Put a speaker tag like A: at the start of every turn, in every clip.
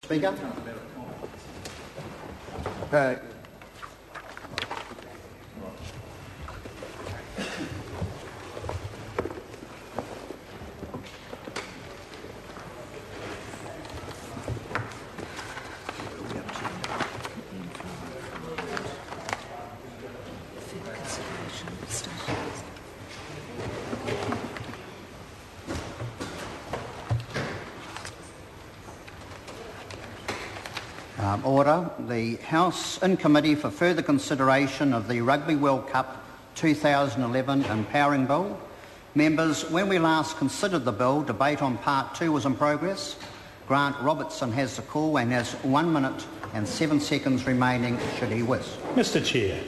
A: Speaker. Order. The House in committee for further consideration of the Rugby World Cup 2011 Empowering Bill. Members, when we last considered the bill, debate on Part 2 was in progress. Grant Robertson has the call and has 1 minute and 7 seconds remaining should he wish.
B: Mr Chair.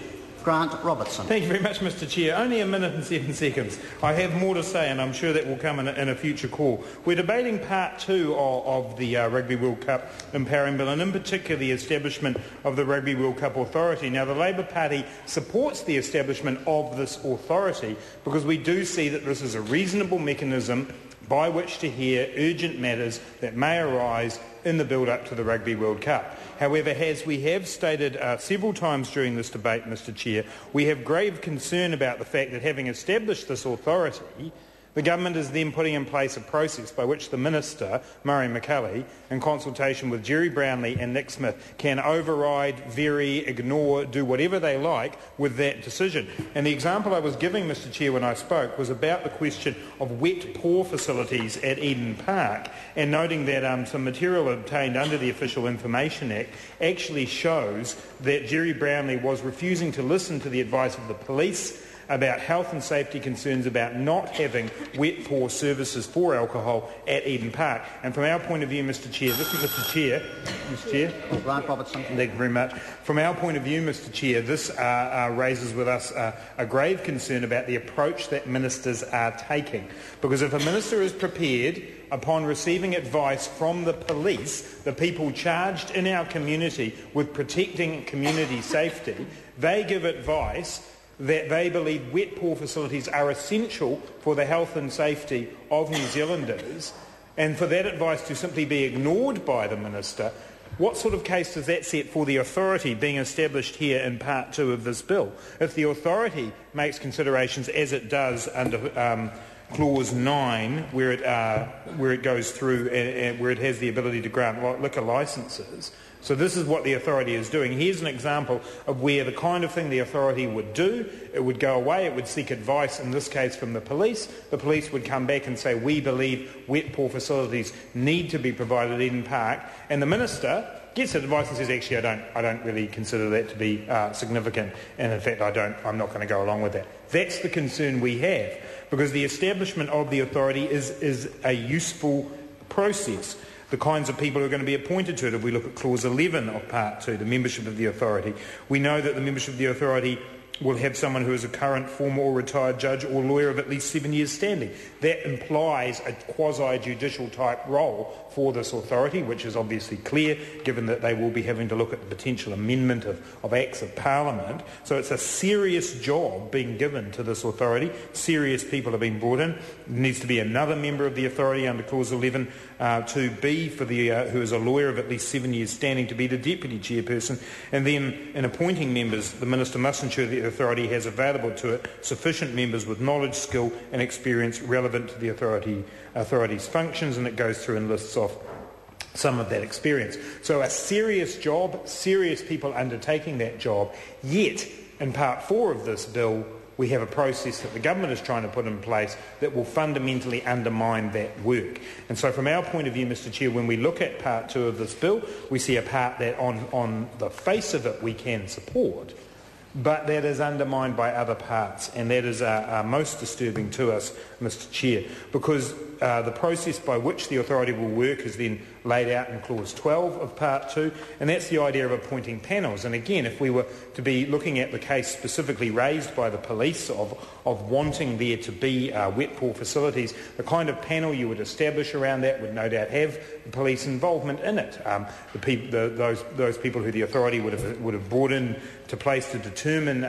A: Grant Robertson.
B: Thank you very much, Mr Chair. Only 1 minute and 7 seconds. I have more to say, and I'm sure that will come in a future call. We're debating Part 2 of the Rugby World Cup Empowering Bill, and in particular the establishment of the Rugby World Cup Authority. Now, the Labour Party supports the establishment of this authority because we do see that this is a reasonable mechanism by which to hear urgent matters that may arise in the build-up to the Rugby World Cup. However, as we have stated several times during this debate, Mr Chair, we have grave concern about the fact that having established this authority, the government is then putting in place a process by which the Minister, Murray McCully, in consultation with Jerry Brownlee and Nick Smith, can override, vary, ignore, do whatever they like with that decision. And the example I was giving, Mr Chair, when I spoke was about the question of wet paw facilities at Eden Park, and noting that some material obtained under the Official Information Act actually shows that Jerry Brownlee was refusing to listen to the advice of the police about health and safety concerns about not having wet paw services for alcohol at Eden Park. And from our point of view, Mr Chair,
A: Grant Robertson.
B: Thank you very much. From our point of view, Mr Chair, this raises with us a grave concern about the approach that ministers are taking. Because if a minister is prepared, upon receiving advice from the police, the people charged in our community with protecting community safety, they give advice that they believe wet paw facilities are essential for the health and safety of New Zealanders, and for that advice to simply be ignored by the Minister, what sort of case does that set for the authority being established here in Part 2 of this bill? If the authority makes considerations, as it does under Clause 9, where it goes through and where it has the ability to grant liquor licences. So this is what the authority is doing. Here's an example of where the kind of thing the authority would do. It would go away, it would seek advice, in this case from the police. The police would come back and say, we believe wet paw facilities need to be provided at Eden Park. And the Minister gets that advice and says, actually, I don't really consider that to be significant. And in fact, I'm not going to go along with that. That's the concern we have, because the establishment of the authority is a useful process. The kinds of people who are going to be appointed to it, if we look at Clause 11 of Part 2, the membership of the authority, we know that the membership of the authority will have someone who is a current, former or retired judge or lawyer of at least 7 years standing. That implies a quasi-judicial type role for this authority, which is obviously clear, given that they will be having to look at the potential amendment of Acts of Parliament. So it's a serious job being given to this authority. Serious people have been brought in. There needs to be another member of the authority under Clause 11 to be for the who is a lawyer of at least 7 years standing to be the deputy chairperson. And then in appointing members, the Minister must ensure that the authority has available to it sufficient members with knowledge, skill and experience relevant to the authority's functions, and it goes through and lists off some of that experience. So a serious job, serious people undertaking that job, yet in Part 4 of this bill we have a process that the government is trying to put in place that will fundamentally undermine that work. And so from our point of view, Mr Chair, when we look at Part 2 of this bill, we see a part that on the face of it we can support, but that is undermined by other parts, and that is most disturbing to us, Mr Chair, because the process by which the authority will work is then laid out in Clause 12 of Part 2, and that's the idea of appointing panels. And again, if we were to be looking at the case specifically raised by the police of wanting there to be wet paw facilities, the kind of panel you would establish around that would no doubt have the police involvement in it. Those people who the authority would have brought in to place to determine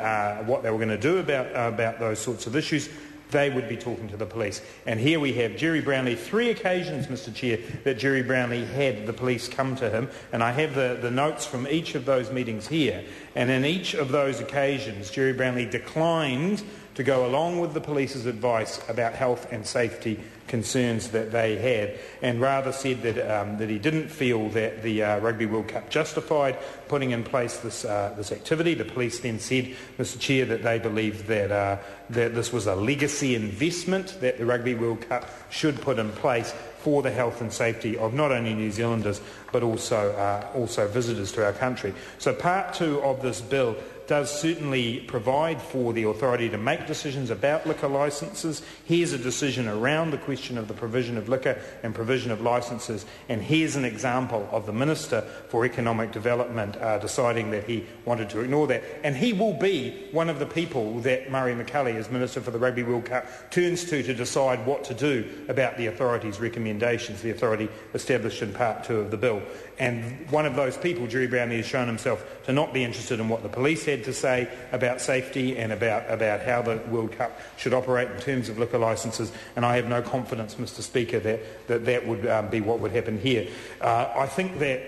B: what they were going to do about those sorts of issues. they would be talking to the police. And here we have Jerry Brownlee, 3 occasions, Mr Chair, that Jerry Brownlee had the police come to him, and I have the notes from each of those meetings here, and in each of those occasions Jerry Brownlee declined to go along with the police's advice about health and safety concerns that they had, and rather said that he didn't feel that the Rugby World Cup justified putting in place this activity. The police then said, Mr Chair, that they believed that this was a legacy investment that the Rugby World Cup should put in place for the health and safety of not only New Zealanders but also visitors to our country. So Part 2 of this bill does certainly provide for the authority to make decisions about liquor licences. Here's a decision around the question of the provision of liquor and provision of licences, and here's an example of the Minister for Economic Development deciding that he wanted to ignore that. And he will be one of the people that Murray McCulley, as Minister for the Rugby World Cup, turns to decide what to do about the authority's recommendations, the authority established in Part 2 of the bill. And one of those people, Jerry Brownlee, has shown himself to not be interested in what the police had to say about safety and about how the World Cup should operate in terms of liquor licences, and I have no confidence, Mr Speaker, that would be what would happen here. I think that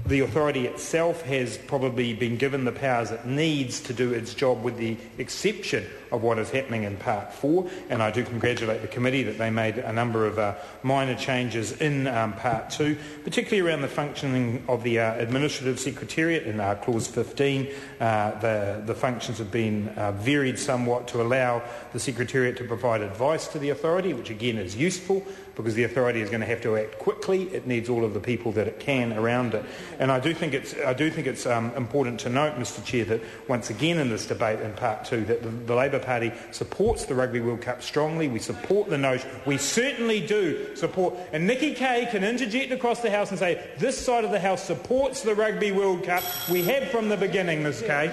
B: the authority itself has probably been given the powers it needs to do its job, with the exception of what is happening in Part 4, and I do congratulate the committee that they made a number of minor changes in Part 2, particularly around the functioning of the Administrative Secretariat in Clause 15. The functions have been varied somewhat to allow the Secretariat to provide advice to the authority, which again is useful because the authority is going to have to act quickly. It needs all of the people that it can around it. And I do think it's important to note, Mr Chair, that once again in this debate in Part 2 that the Labour Party supports the Rugby World Cup strongly. We support the notion. We certainly do support. And Nikki Kay can interject across the House and say, this side of the House supports the Rugby World Cup. We have from the beginning, Ms Kay.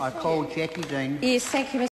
A: I called Jackie Dean.
C: Yes, thank you, Mr.